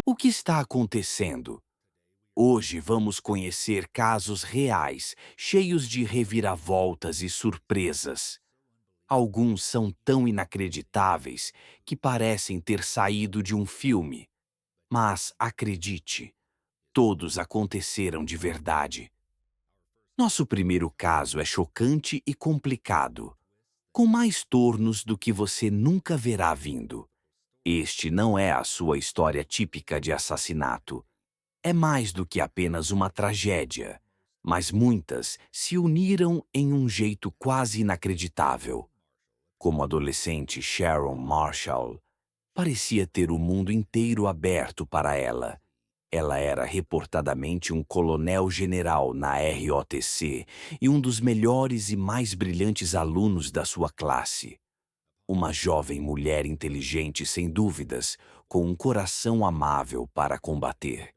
O que está acontecendo? Hoje vamos conhecer casos reais, cheios de reviravoltas e surpresas. Alguns são tão inacreditáveis que parecem ter saído de um filme. Mas acredite, todos aconteceram de verdade. Nosso primeiro caso é chocante e complicado, com mais tornos do que você nunca verá vindo. Este não é a sua história típica de assassinato. É mais do que apenas uma tragédia, mas muitas se uniram em um jeito quase inacreditável. Como adolescente, Sharon Marshall parecia ter o mundo inteiro aberto para ela. Ela era reportadamente um coronel-general na ROTC e um dos melhores e mais brilhantes alunos da sua classe. Uma jovem mulher inteligente, sem dúvidas, com um coração amável para combater.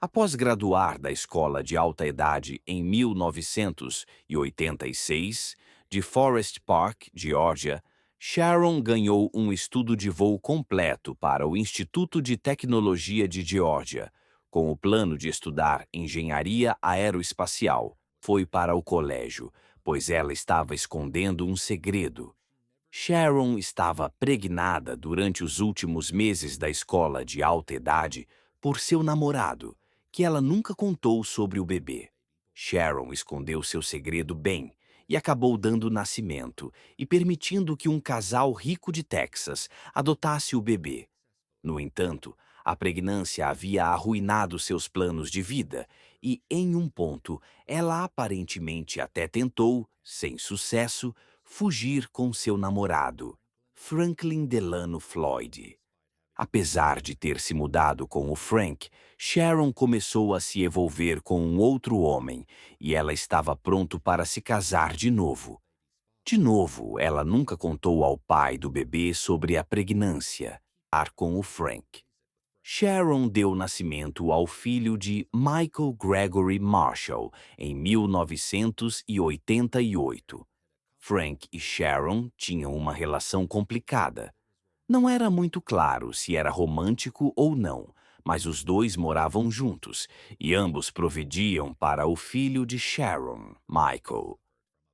Após graduar da Escola de Alta Idade em 1986, de Forest Park, Geórgia, Sharon ganhou um estudo de voo completo para o Instituto de Tecnologia de Geórgia, com o plano de estudar engenharia aeroespacial. Foi para o colégio, pois ela estava escondendo um segredo. Sharon estava pregnada durante os últimos meses da escola de alta idade por seu namorado, que ela nunca contou sobre o bebê. Sharon escondeu seu segredo bem e acabou dando nascimento e permitindo que um casal rico de Texas adotasse o bebê. No entanto, a pregnância havia arruinado seus planos de vida e, em um ponto, ela aparentemente até tentou, sem sucesso, fugir com seu namorado, Franklin Delano Floyd. Apesar de ter se mudado com o Frank, Sharon começou a se envolver com um outro homem e ela estava pronto para se casar de novo. De novo, ela nunca contou ao pai do bebê sobre a pregnância, com o Frank. Sharon deu nascimento ao filho de Michael Gregory Marshall em 1988. Frank e Sharon tinham uma relação complicada. Não era muito claro se era romântico ou não, mas os dois moravam juntos e ambos provediam para o filho de Sharon, Michael.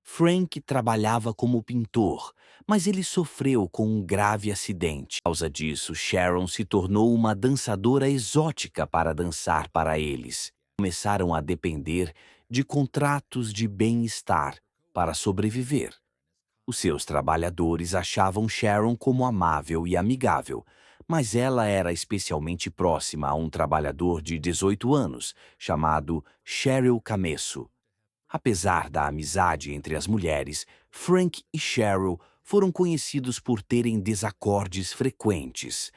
Frank trabalhava como pintor, mas ele sofreu com um grave acidente. Por causa disso, Sharon se tornou uma dançadora exótica para dançar para eles. Começaram a depender de contratos de bem-estar para sobreviver. Os seus trabalhadores achavam Sharon como amável e amigável, mas ela era especialmente próxima a um trabalhador de 18 anos, chamado Cheryl Camesso. Apesar da amizade entre as mulheres, Frank e Cheryl foram conhecidos por terem desacordes frequentes.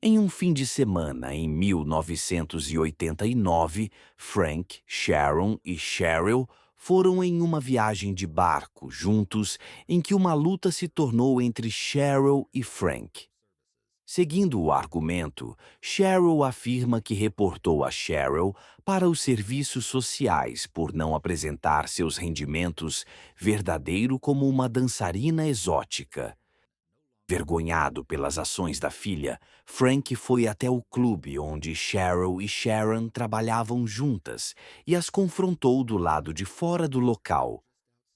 Em um fim de semana em 1989, Frank, Sharon e Cheryl foram em uma viagem de barco juntos em que uma luta se tornou entre Cheryl e Frank. Seguindo o argumento, Cheryl afirma que reportou a Cheryl para os serviços sociais por não apresentar seus rendimentos verdadeiro como uma dançarina exótica. Vergonhado pelas ações da filha, Frank foi até o clube onde Cheryl e Sharon trabalhavam juntas e as confrontou do lado de fora do local.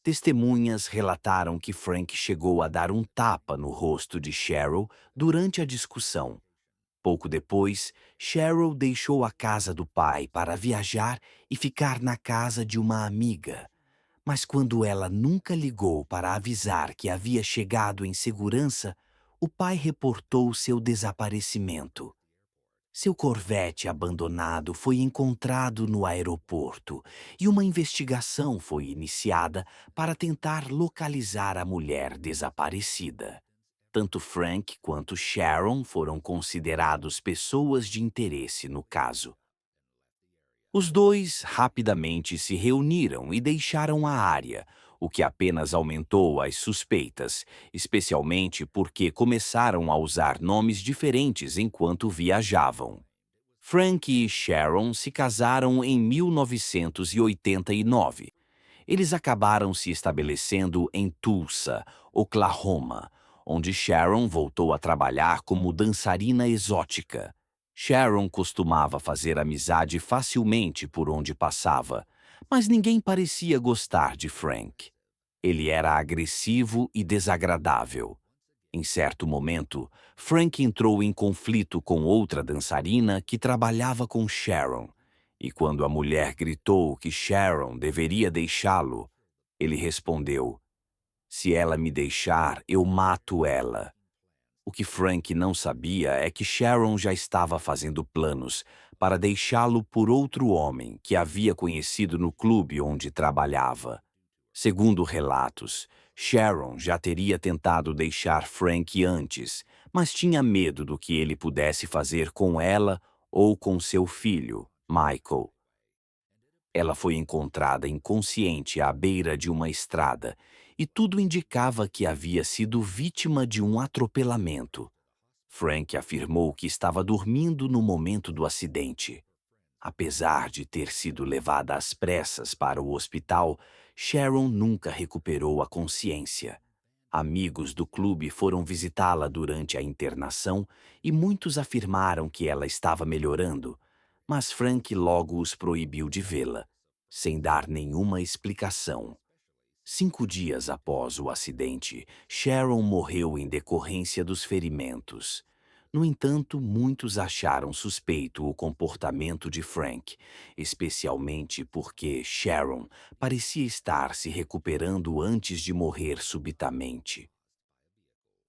Testemunhas relataram que Frank chegou a dar um tapa no rosto de Cheryl durante a discussão. Pouco depois, Cheryl deixou a casa do pai para viajar e ficar na casa de uma amiga. Mas quando ela nunca ligou para avisar que havia chegado em segurança, o pai reportou seu desaparecimento. Seu Corvette abandonado foi encontrado no aeroporto e uma investigação foi iniciada para tentar localizar a mulher desaparecida. Tanto Frank quanto Sharon foram considerados pessoas de interesse no caso. Os dois rapidamente se reuniram e deixaram a área, o que apenas aumentou as suspeitas, especialmente porque começaram a usar nomes diferentes enquanto viajavam. Frank e Sharon se casaram em 1989. Eles acabaram se estabelecendo em Tulsa, Oklahoma, onde Sharon voltou a trabalhar como dançarina exótica. Sharon costumava fazer amizade facilmente por onde passava, mas ninguém parecia gostar de Frank. Ele era agressivo e desagradável. Em certo momento, Frank entrou em conflito com outra dançarina que trabalhava com Sharon, e quando a mulher gritou que Sharon deveria deixá-lo, ele respondeu: "Se ela me deixar, eu mato ela." O que Frank não sabia é que Sharon já estava fazendo planos para deixá-lo por outro homem que havia conhecido no clube onde trabalhava. Segundo relatos, Sharon já teria tentado deixar Frank antes, mas tinha medo do que ele pudesse fazer com ela ou com seu filho, Michael. Ela foi encontrada inconsciente à beira de uma estrada e tudo indicava que havia sido vítima de um atropelamento. Frank afirmou que estava dormindo no momento do acidente. Apesar de ter sido levada às pressas para o hospital, Sharon nunca recuperou a consciência. Amigos do clube foram visitá-la durante a internação e muitos afirmaram que ela estava melhorando, mas Frank logo os proibiu de vê-la, sem dar nenhuma explicação. 5 dias após o acidente, Sharon morreu em decorrência dos ferimentos. No entanto, muitos acharam suspeito o comportamento de Frank, especialmente porque Sharon parecia estar se recuperando antes de morrer subitamente.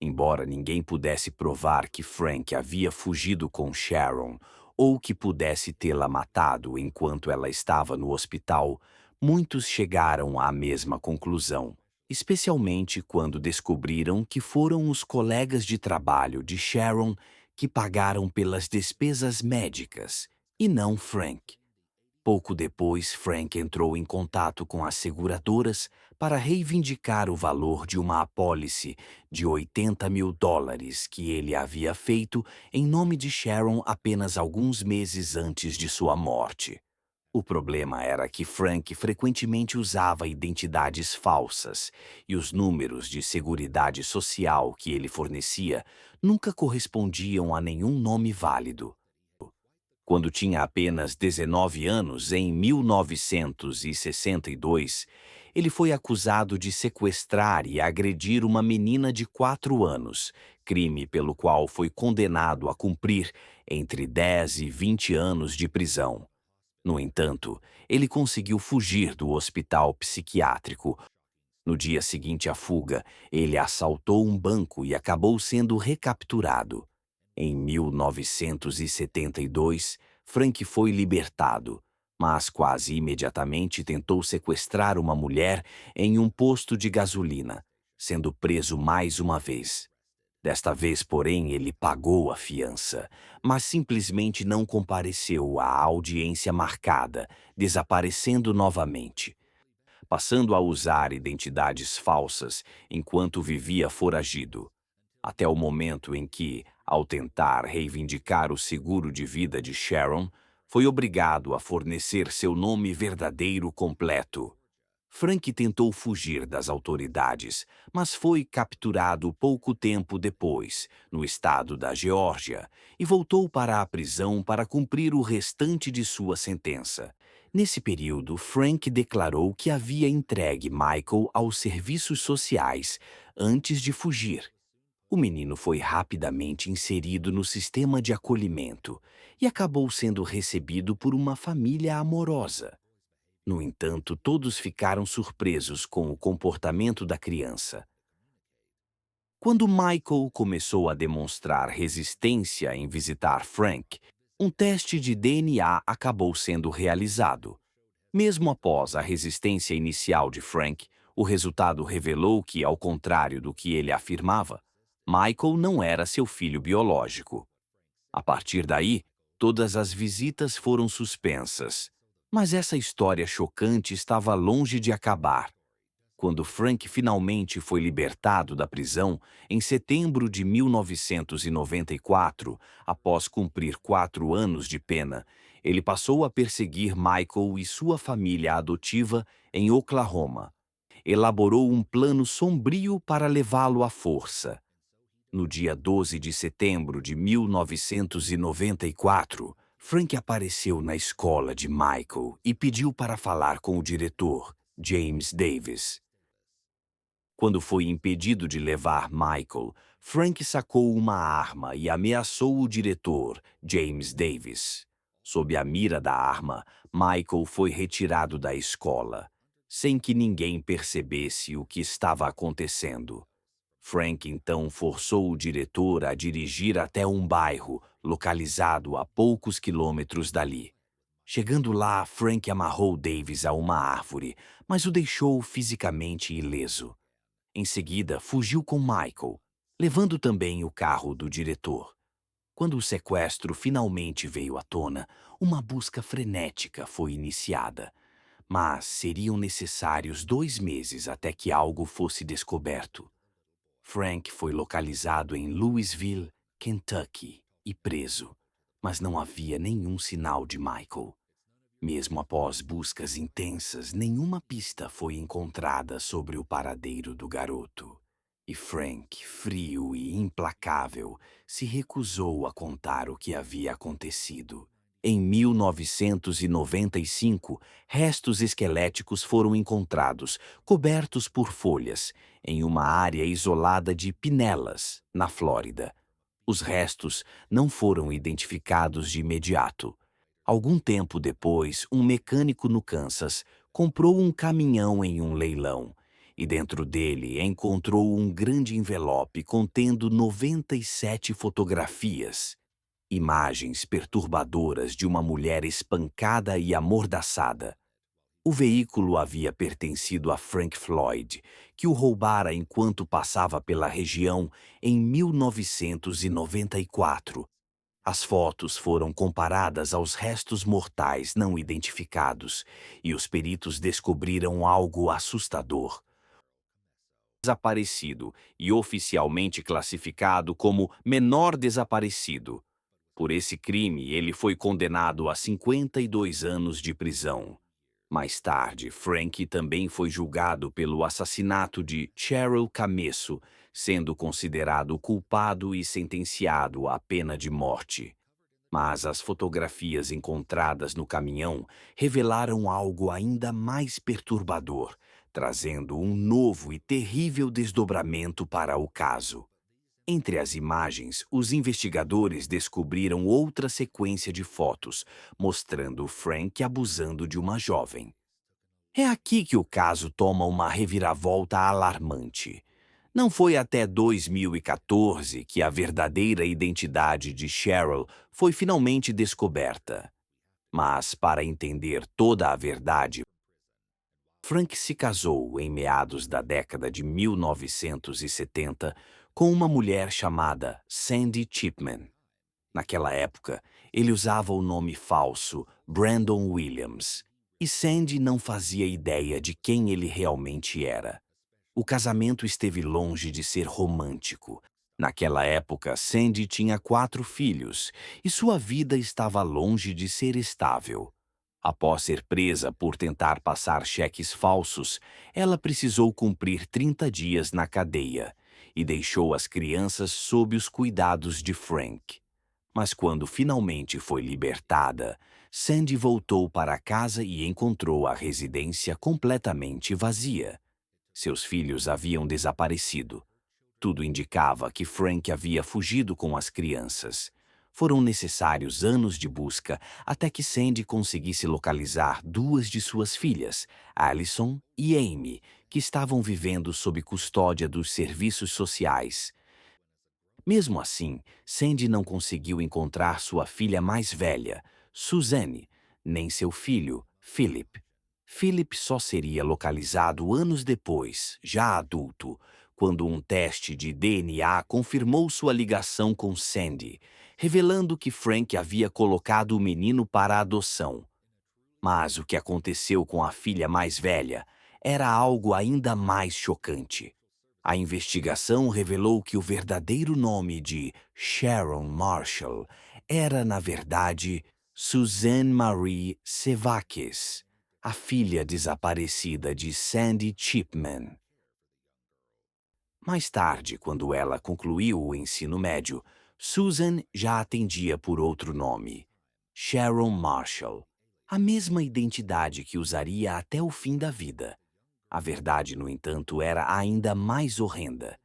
Embora ninguém pudesse provar que Frank havia fugido com Sharon ou que pudesse tê-la matado enquanto ela estava no hospital, muitos chegaram à mesma conclusão, especialmente quando descobriram que foram os colegas de trabalho de Sharon que pagaram pelas despesas médicas, e não Frank. Pouco depois, Frank entrou em contato com as seguradoras para reivindicar o valor de uma apólice de US$ 80.000 que ele havia feito em nome de Sharon apenas alguns meses antes de sua morte. O problema era que Frank frequentemente usava identidades falsas e os números de seguridade social que ele fornecia nunca correspondiam a nenhum nome válido. Quando tinha apenas 19 anos, em 1962, ele foi acusado de sequestrar e agredir uma menina de 4 anos, crime pelo qual foi condenado a cumprir entre 10 e 20 anos de prisão. No entanto, ele conseguiu fugir do hospital psiquiátrico. No dia seguinte à fuga, ele assaltou um banco e acabou sendo recapturado. Em 1972, Frank foi libertado, mas quase imediatamente tentou sequestrar uma mulher em um posto de gasolina, sendo preso mais uma vez. Desta vez, porém, ele pagou a fiança, mas simplesmente não compareceu à audiência marcada, desaparecendo novamente, passando a usar identidades falsas enquanto vivia foragido, até o momento em que, ao tentar reivindicar o seguro de vida de Sharon, foi obrigado a fornecer seu nome verdadeiro completo. Frank tentou fugir das autoridades, mas foi capturado pouco tempo depois, no estado da Geórgia, e voltou para a prisão para cumprir o restante de sua sentença. Nesse período, Frank declarou que havia entregue Michael aos serviços sociais antes de fugir. O menino foi rapidamente inserido no sistema de acolhimento e acabou sendo recebido por uma família amorosa. No entanto, todos ficaram surpresos com o comportamento da criança. Quando Michael começou a demonstrar resistência em visitar Frank, um teste de DNA acabou sendo realizado. Mesmo após a resistência inicial de Frank, o resultado revelou que, ao contrário do que ele afirmava, Michael não era seu filho biológico. A partir daí, todas as visitas foram suspensas. Mas essa história chocante estava longe de acabar. Quando Frank finalmente foi libertado da prisão, em setembro de 1994, após cumprir 4 anos de pena, ele passou a perseguir Michael e sua família adotiva em Oklahoma. Elaborou um plano sombrio para levá-lo à força. No dia 12 de setembro de 1994, Frank apareceu na escola de Michael e pediu para falar com o diretor, James Davis. Quando foi impedido de levar Michael, Frank sacou uma arma e ameaçou o diretor, James Davis. Sob a mira da arma, Michael foi retirado da escola, sem que ninguém percebesse o que estava acontecendo. Frank então forçou o diretor a dirigir até um bairro, localizado a poucos quilômetros dali. Chegando lá, Frank amarrou Davis a uma árvore, mas o deixou fisicamente ileso. Em seguida, fugiu com Michael, levando também o carro do diretor. Quando o sequestro finalmente veio à tona, uma busca frenética foi iniciada. Mas seriam necessários 2 meses até que algo fosse descoberto. Frank foi localizado em Louisville, Kentucky, e preso, mas não havia nenhum sinal de Michael. Mesmo após buscas intensas, nenhuma pista foi encontrada sobre o paradeiro do garoto. E Frank, frio e implacável, se recusou a contar o que havia acontecido. Em 1995, restos esqueléticos foram encontrados, cobertos por folhas, em uma área isolada de Pinellas, na Flórida. Os restos não foram identificados de imediato. Algum tempo depois, um mecânico no Kansas comprou um caminhão em um leilão e dentro dele encontrou um grande envelope contendo 97 fotografias, imagens perturbadoras de uma mulher espancada e amordaçada. O veículo havia pertencido a Frank Floyd, que o roubara enquanto passava pela região em 1994. As fotos foram comparadas aos restos mortais não identificados e os peritos descobriram algo assustador. Desaparecido e oficialmente classificado como menor desaparecido. Por esse crime, ele foi condenado a 52 anos de prisão. Mais tarde, Frank também foi julgado pelo assassinato de Cheryl Camesso, sendo considerado culpado e sentenciado à pena de morte. Mas as fotografias encontradas no caminhão revelaram algo ainda mais perturbador, trazendo um novo e terrível desdobramento para o caso. Entre as imagens, os investigadores descobriram outra sequência de fotos, mostrando Frank abusando de uma jovem. É aqui que o caso toma uma reviravolta alarmante. Não foi até 2014 que a verdadeira identidade de Cheryl foi finalmente descoberta. Mas, para entender toda a verdade, Frank se casou em meados da década de 1970 com uma mulher chamada Sandy Chipman. Naquela época, ele usava o nome falso Brandon Williams, e Sandy não fazia ideia de quem ele realmente era. O casamento esteve longe de ser romântico. Naquela época, Sandy tinha 4 filhos e sua vida estava longe de ser estável. Após ser presa por tentar passar cheques falsos, ela precisou cumprir 30 dias na cadeia e deixou as crianças sob os cuidados de Frank. Mas quando finalmente foi libertada, Sandy voltou para casa e encontrou a residência completamente vazia. Seus filhos haviam desaparecido. Tudo indicava que Frank havia fugido com as crianças. Foram necessários anos de busca até que Sandy conseguisse localizar 2 de suas filhas, Allison e Amy, que estavam vivendo sob custódia dos serviços sociais. Mesmo assim, Sandy não conseguiu encontrar sua filha mais velha, Suzanne, nem seu filho, Philip. Philip só seria localizado anos depois, já adulto, quando um teste de DNA confirmou sua ligação com Sandy, revelando que Frank havia colocado o menino para adoção. Mas o que aconteceu com a filha mais velha era algo ainda mais chocante. A investigação revelou que o verdadeiro nome de Sharon Marshall era, na verdade, Suzanne Marie Sevakis, a filha desaparecida de Sandy Chipman. Mais tarde, quando ela concluiu o ensino médio, Susan já atendia por outro nome, Sharon Marshall, a mesma identidade que usaria até o fim da vida. A verdade, no entanto, era ainda mais horrenda.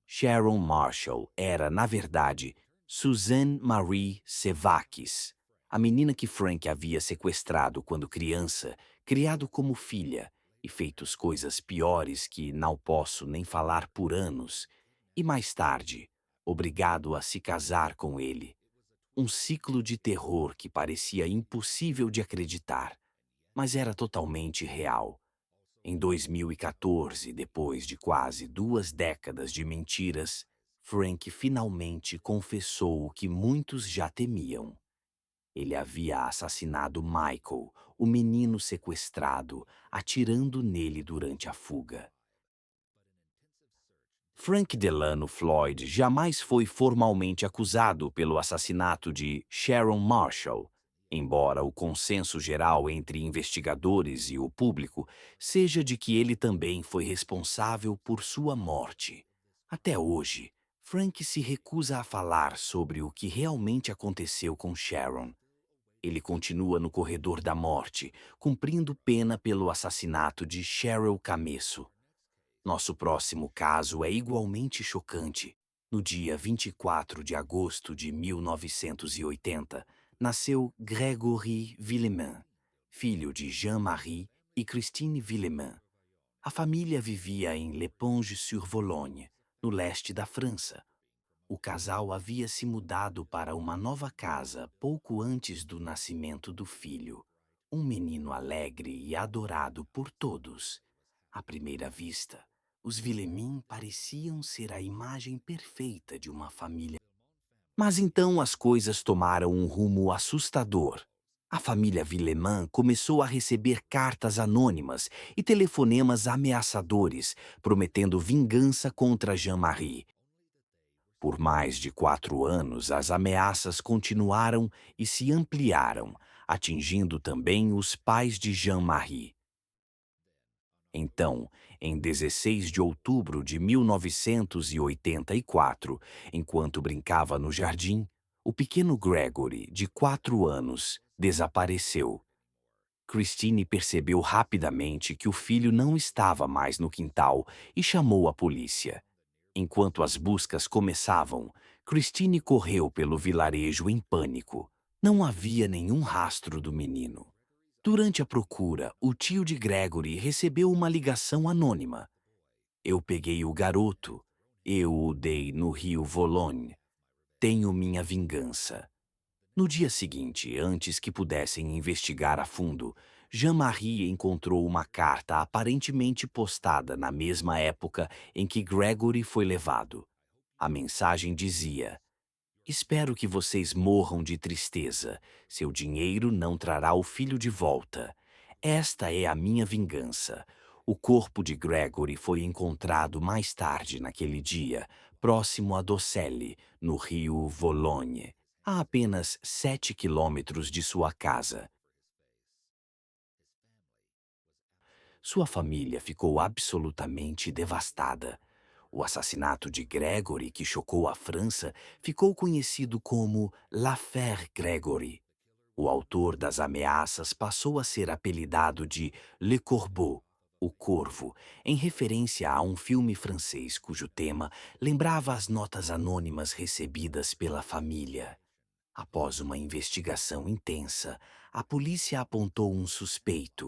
Sharon Marshall era, na verdade, Suzanne Marie Sevakis, a menina que Frank havia sequestrado quando criança, criado como filha e feitos coisas piores que não posso nem falar por anos, e mais tarde, obrigado a se casar com ele. Um ciclo de terror que parecia impossível de acreditar, mas era totalmente real. Em 2014, depois de quase 2 décadas de mentiras, Frank finalmente confessou o que muitos já temiam. Ele havia assassinado Michael, o menino sequestrado, atirando nele durante a fuga. Frank Delano Floyd jamais foi formalmente acusado pelo assassinato de Sharon Marshall, embora o consenso geral entre investigadores e o público seja de que ele também foi responsável por sua morte. Até hoje, Frank se recusa a falar sobre o que realmente aconteceu com Sharon. Ele continua no corredor da morte, cumprindo pena pelo assassinato de Cheryl Camesso. Nosso próximo caso é igualmente chocante. No dia 24 de agosto de 1980, nasceu Grégory Villemin, filho de Jean-Marie e Christine Villemin. A família vivia em Léponge-sur-Vologne, no leste da França. O casal havia se mudado para uma nova casa pouco antes do nascimento do filho, um menino alegre e adorado por todos. À primeira vista, os Villemin pareciam ser a imagem perfeita de uma família. Mas então as coisas tomaram um rumo assustador. A família Villemin começou a receber cartas anônimas e telefonemas ameaçadores, prometendo vingança contra Jean-Marie. Por mais de 4 anos, as ameaças continuaram e se ampliaram, atingindo também os pais de Jean-Marie. Então, em 16 de outubro de 1984, enquanto brincava no jardim, o pequeno Gregory, de 4 anos, desapareceu. Christine percebeu rapidamente que o filho não estava mais no quintal e chamou a polícia. Enquanto as buscas começavam, Christine correu pelo vilarejo em pânico. Não havia nenhum rastro do menino. Durante a procura, o tio de Gregory recebeu uma ligação anônima. Eu peguei o garoto. Eu o dei no rio Vologne. Tenho minha vingança. No dia seguinte, antes que pudessem investigar a fundo, Jean-Marie encontrou uma carta aparentemente postada na mesma época em que Gregory foi levado. A mensagem dizia: Espero que vocês morram de tristeza. Seu dinheiro não trará o filho de volta. Esta é a minha vingança. O corpo de Gregory foi encontrado mais tarde naquele dia, próximo a Docelle, no rio Vologne, a apenas 7 quilômetros de sua casa. Sua família ficou absolutamente devastada. O assassinato de Gregory, que chocou a França, ficou conhecido como l'Affaire Gregory. O autor das ameaças passou a ser apelidado de Le Corbeau, o Corvo, em referência a um filme francês cujo tema lembrava as notas anônimas recebidas pela família. Após uma investigação intensa, a polícia apontou um suspeito.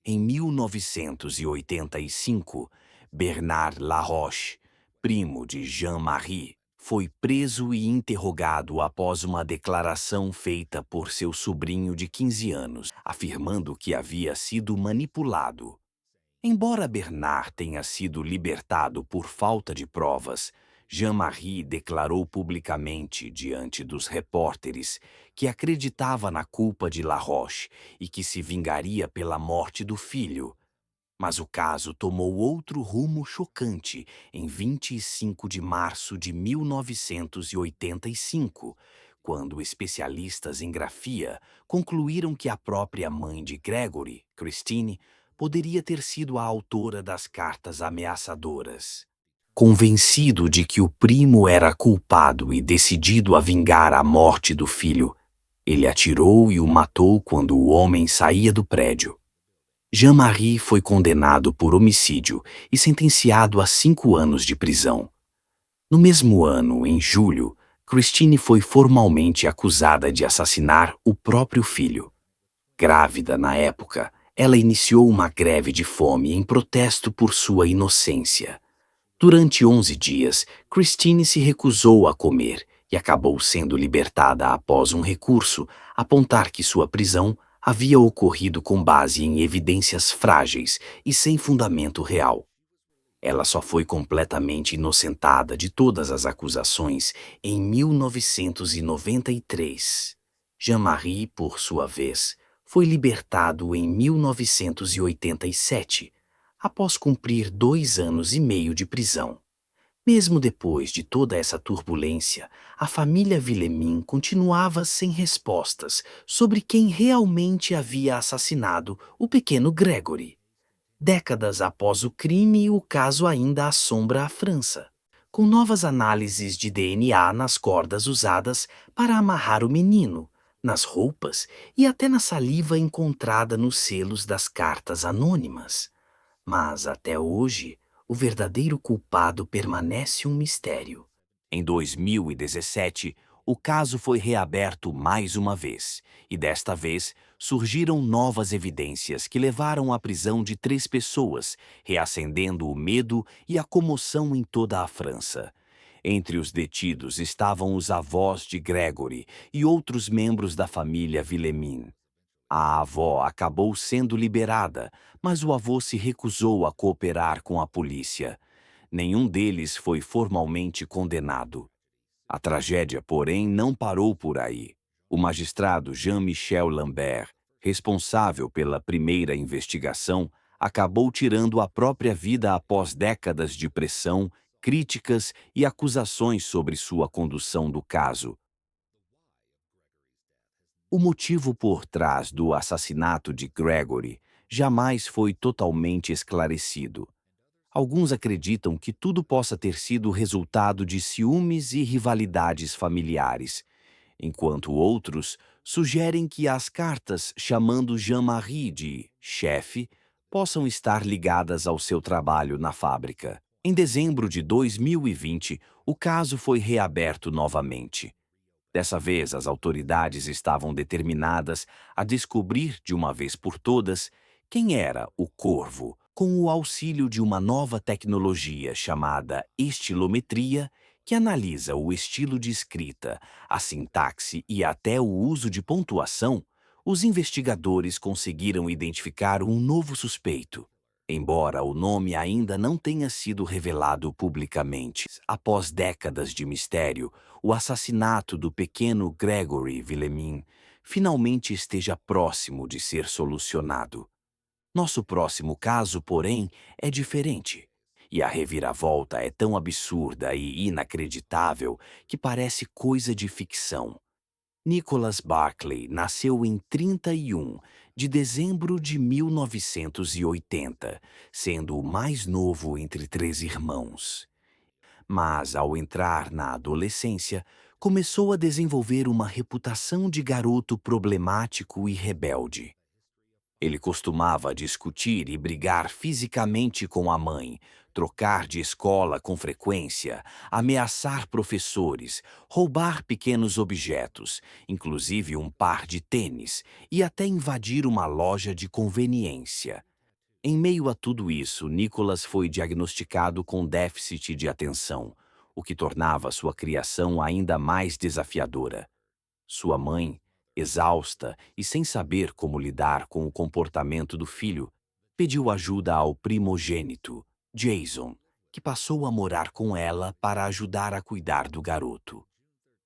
Em 1985, Bernard Laroche, primo de Jean-Marie, foi preso e interrogado após uma declaração feita por seu sobrinho de 15 anos, afirmando que havia sido manipulado. Embora Bernard tenha sido libertado por falta de provas, Jean-Marie declarou publicamente diante dos repórteres que acreditava na culpa de Laroche e que se vingaria pela morte do filho. Mas o caso tomou outro rumo chocante em 25 de março de 1985, quando especialistas em grafia concluíram que a própria mãe de Gregory, Christine, poderia ter sido a autora das cartas ameaçadoras. Convencido de que o primo era culpado e decidido a vingar a morte do filho, ele atirou e o matou quando o homem saía do prédio. Jean-Marie foi condenado por homicídio e sentenciado a 5 anos de prisão. No mesmo ano, em julho, Christine foi formalmente acusada de assassinar o próprio filho. Grávida na época, ela iniciou uma greve de fome em protesto por sua inocência. Durante 11 dias, Christine se recusou a comer e acabou sendo libertada após um recurso apontar que sua prisão havia ocorrido com base em evidências frágeis e sem fundamento real. Ela só foi completamente inocentada de todas as acusações em 1993. Jean-Marie, por sua vez, foi libertado em 1987, após cumprir 2 anos e meio de prisão. Mesmo depois de toda essa turbulência, a família Villemin continuava sem respostas sobre quem realmente havia assassinado o pequeno Gregory. Décadas após o crime, o caso ainda assombra a França, com novas análises de DNA nas cordas usadas para amarrar o menino, nas roupas e até na saliva encontrada nos selos das cartas anônimas. Mas até hoje, o verdadeiro culpado permanece um mistério. Em 2017, o caso foi reaberto mais uma vez, e desta vez surgiram novas evidências que levaram à prisão de 3 pessoas, reacendendo o medo e a comoção em toda a França. Entre os detidos estavam os avós de Gregory e outros membros da família Villemin. A avó acabou sendo liberada, mas o avô se recusou a cooperar com a polícia. Nenhum deles foi formalmente condenado. A tragédia, porém, não parou por aí. O magistrado Jean-Michel Lambert, responsável pela primeira investigação, acabou tirando a própria vida após décadas de pressão, críticas e acusações sobre sua condução do caso. O motivo por trás do assassinato de Gregory jamais foi totalmente esclarecido. Alguns acreditam que tudo possa ter sido resultado de ciúmes e rivalidades familiares, enquanto outros sugerem que as cartas chamando Jean-Marie de chefe possam estar ligadas ao seu trabalho na fábrica. Em dezembro de 2020, o caso foi reaberto novamente. Dessa vez, as autoridades estavam determinadas a descobrir de uma vez por todas quem era o Corvo, com o auxílio de uma nova tecnologia chamada estilometria, que analisa o estilo de escrita, a sintaxe e até o uso de pontuação. Os investigadores conseguiram identificar um novo suspeito. Embora o nome ainda não tenha sido revelado publicamente, após décadas de mistério, o assassinato do pequeno Gregory Villemin finalmente esteja próximo de ser solucionado. Nosso próximo caso, porém, é diferente. E a reviravolta é tão absurda e inacreditável que parece coisa de ficção. Nicholas Barclay nasceu em 31 de dezembro de 1980, sendo o mais novo entre 3 irmãos. Mas, ao entrar na adolescência, começou a desenvolver uma reputação de garoto problemático e rebelde. Ele costumava discutir e brigar fisicamente com a mãe, trocar de escola com frequência, ameaçar professores, roubar pequenos objetos, inclusive um par de tênis, e até invadir uma loja de conveniência. Em meio a tudo isso, Nicholas foi diagnosticado com déficit de atenção, o que tornava sua criação ainda mais desafiadora. Sua mãe, exausta e sem saber como lidar com o comportamento do filho, pediu ajuda ao primogênito, Jason, que passou a morar com ela para ajudar a cuidar do garoto.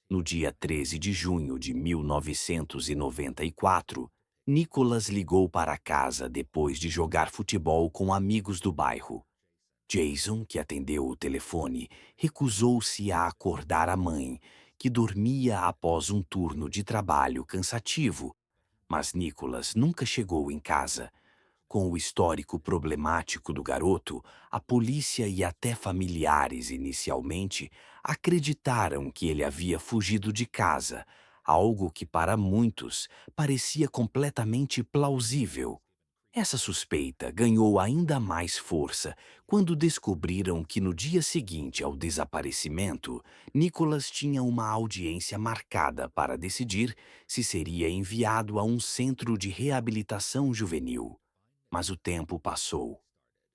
No dia 13 de junho de 1994, Nicholas ligou para casa depois de jogar futebol com amigos do bairro. Jason, que atendeu o telefone, recusou-se a acordar a mãe, que dormia após um turno de trabalho cansativo. Mas Nicholas nunca chegou em casa. Com o histórico problemático do garoto, a polícia e até familiares inicialmente acreditaram que ele havia fugido de casa, algo que para muitos parecia completamente plausível. Essa suspeita ganhou ainda mais força quando descobriram que no dia seguinte ao desaparecimento, Nicholas tinha uma audiência marcada para decidir se seria enviado a um centro de reabilitação juvenil. Mas o tempo passou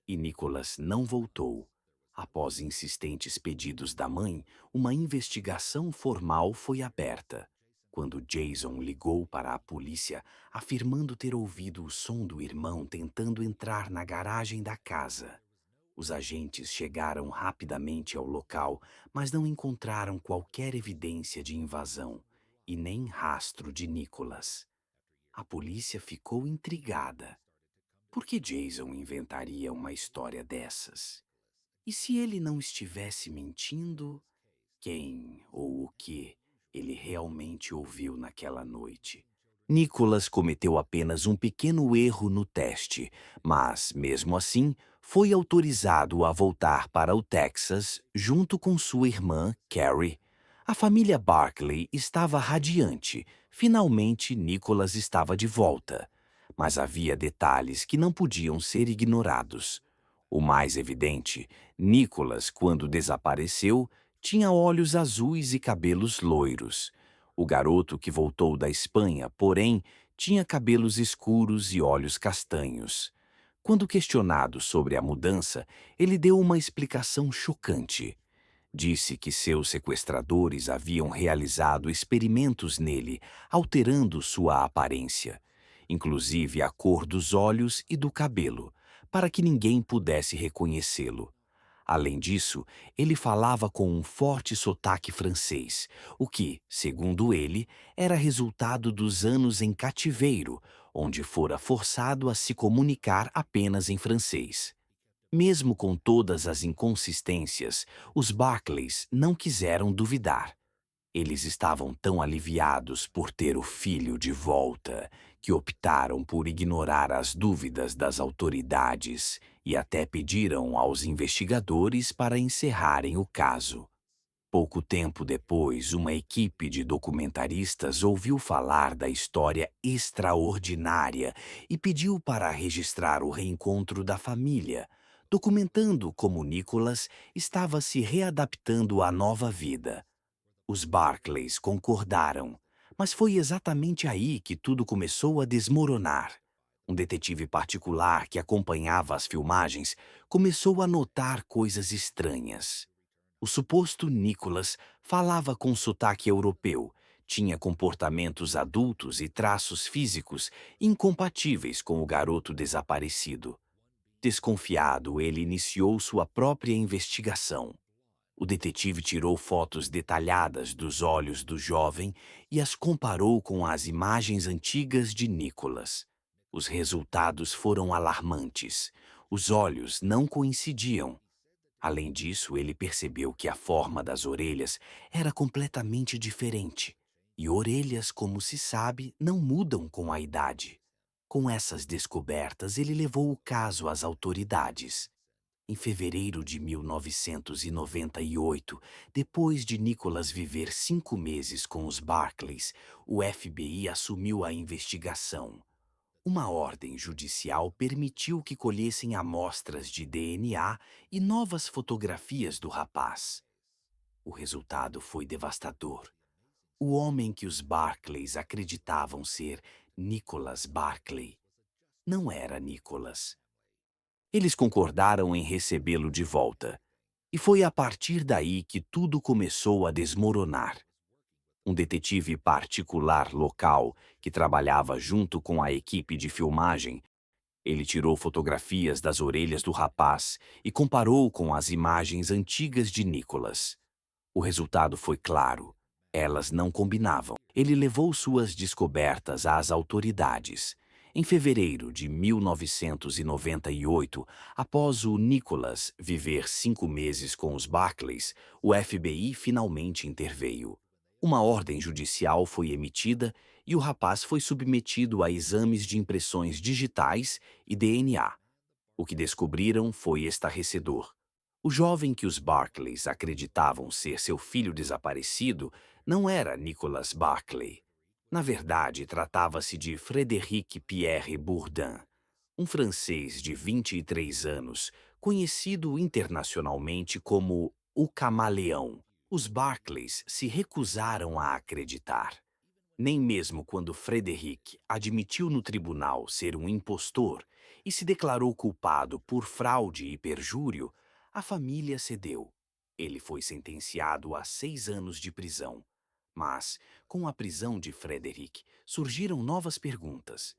e Nicholas não voltou. Após insistentes pedidos da mãe, uma investigação formal foi aberta. Quando Jason ligou para a polícia, afirmando ter ouvido o som do irmão tentando entrar na garagem da casa. Os agentes chegaram rapidamente ao local, mas não encontraram qualquer evidência de invasão e nem rastro de Nicholas. A polícia ficou intrigada. Por que Jason inventaria uma história dessas? E se ele não estivesse mentindo, quem ou o que ele realmente ouviu naquela noite? Nicholas cometeu apenas um pequeno erro no teste, mas, mesmo assim, foi autorizado a voltar para o Texas junto com sua irmã, Carrie. A família Barkley estava radiante. Finalmente, Nicholas estava de volta. Mas havia detalhes que não podiam ser ignorados. O mais evidente, Nicholas, quando desapareceu, tinha olhos azuis e cabelos loiros. O garoto que voltou da Espanha, porém, tinha cabelos escuros e olhos castanhos. Quando questionado sobre a mudança, ele deu uma explicação chocante. Disse que seus sequestradores haviam realizado experimentos nele, alterando sua aparência, inclusive a cor dos olhos e do cabelo, para que ninguém pudesse reconhecê-lo. Além disso, ele falava com um forte sotaque francês, o que, segundo ele, era resultado dos anos em cativeiro, onde fora forçado a se comunicar apenas em francês. Mesmo com todas as inconsistências, os Barclays não quiseram duvidar. Eles estavam tão aliviados por ter o filho de volta que optaram por ignorar as dúvidas das autoridades e até pediram aos investigadores para encerrarem o caso. Pouco tempo depois, uma equipe de documentaristas ouviu falar da história extraordinária e pediu para registrar o reencontro da família, documentando como Nicholas estava se readaptando à nova vida. Os Barclays concordaram, mas foi exatamente aí que tudo começou a desmoronar. Um detetive particular que acompanhava as filmagens começou a notar coisas estranhas. O suposto Nicholas falava com sotaque europeu, tinha comportamentos adultos e traços físicos incompatíveis com o garoto desaparecido. Desconfiado, ele iniciou sua própria investigação. O detetive tirou fotos detalhadas dos olhos do jovem e as comparou com as imagens antigas de Nicholas. Os resultados foram alarmantes. Os olhos não coincidiam. Além disso, ele percebeu que a forma das orelhas era completamente diferente. E orelhas, como se sabe, não mudam com a idade. Com essas descobertas, ele levou o caso às autoridades. Em fevereiro de 1998, depois de Nicholas viver 5 meses com os Barclays, o FBI assumiu a investigação. Uma ordem judicial permitiu que colhessem amostras de DNA e novas fotografias do rapaz. O resultado foi devastador. O homem que os Barclays acreditavam ser Nicholas Barclay não era Nicholas. Eles concordaram em recebê-lo de volta, e foi a partir daí que tudo começou a desmoronar. Um detetive particular local que trabalhava junto com a equipe de filmagem, ele tirou fotografias das orelhas do rapaz e comparou com as imagens antigas de Nicholas. O resultado foi claro. Elas não combinavam. Ele levou suas descobertas às autoridades. Em fevereiro de 1998, após o Nicholas viver 5 meses com os Barclays, o FBI finalmente interveio. Uma ordem judicial foi emitida e o rapaz foi submetido a exames de impressões digitais e DNA. O que descobriram foi estarrecedor. O jovem que os Barclays acreditavam ser seu filho desaparecido não era Nicholas Barclay. Na verdade, tratava-se de Frédéric Pierre Bourdin, um francês de 23 anos, conhecido internacionalmente como o Camaleão. Os Barclays se recusaram a acreditar. Nem mesmo quando Frederick admitiu no tribunal ser um impostor e se declarou culpado por fraude e perjúrio, a família cedeu. Ele foi sentenciado a 6 anos de prisão. Mas, com a prisão de Frederick, surgiram novas perguntas.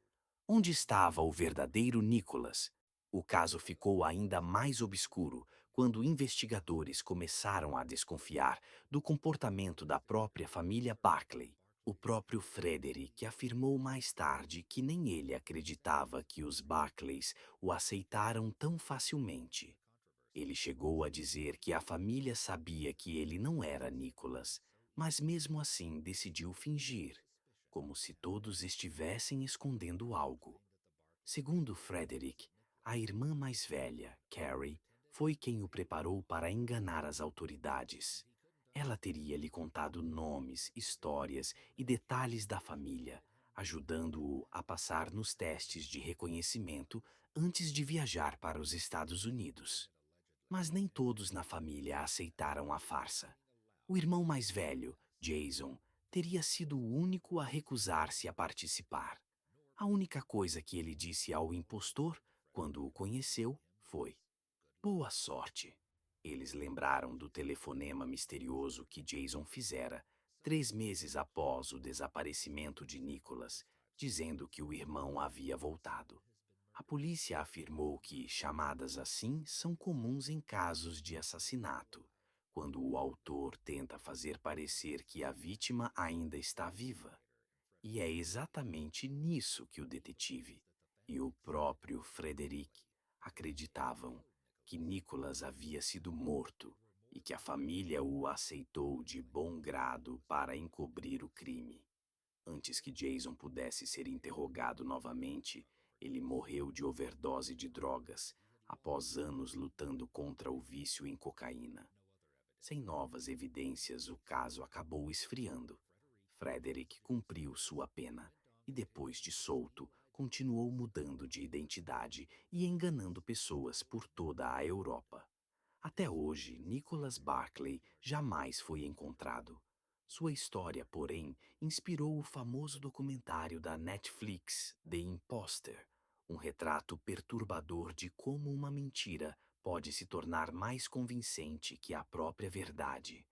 Onde estava o verdadeiro Nicholas? O caso ficou ainda mais obscuro quando investigadores começaram a desconfiar do comportamento da própria família Barclay. O próprio Frederick afirmou mais tarde que nem ele acreditava que os Barclays o aceitaram tão facilmente. Ele chegou a dizer que a família sabia que ele não era Nicholas, mas mesmo assim decidiu fingir, como se todos estivessem escondendo algo. Segundo Frederick, a irmã mais velha, Carrie, foi quem o preparou para enganar as autoridades. Ela teria lhe contado nomes, histórias e detalhes da família, ajudando-o a passar nos testes de reconhecimento antes de viajar para os Estados Unidos. Mas nem todos na família aceitaram a farsa. O irmão mais velho, Jason, teria sido o único a recusar-se a participar. A única coisa que ele disse ao impostor, quando o conheceu, foi: boa sorte. Eles lembraram do telefonema misterioso que Jason fizera 3 meses após o desaparecimento de Nicholas, dizendo que o irmão havia voltado. A polícia afirmou que chamadas assim são comuns em casos de assassinato, quando o autor tenta fazer parecer que a vítima ainda está viva. E é exatamente nisso que o detetive e o próprio Frederick acreditavam, que Nicholas havia sido morto e que a família o aceitou de bom grado para encobrir o crime. Antes que Jason pudesse ser interrogado novamente, ele morreu de overdose de drogas após anos lutando contra o vício em cocaína. Sem novas evidências, o caso acabou esfriando. Frederick cumpriu sua pena e, depois de solto, continuou mudando de identidade e enganando pessoas por toda a Europa. Até hoje, Nicholas Barclay jamais foi encontrado. Sua história, porém, inspirou o famoso documentário da Netflix, The Imposter, um retrato perturbador de como uma mentira pode se tornar mais convincente que a própria verdade.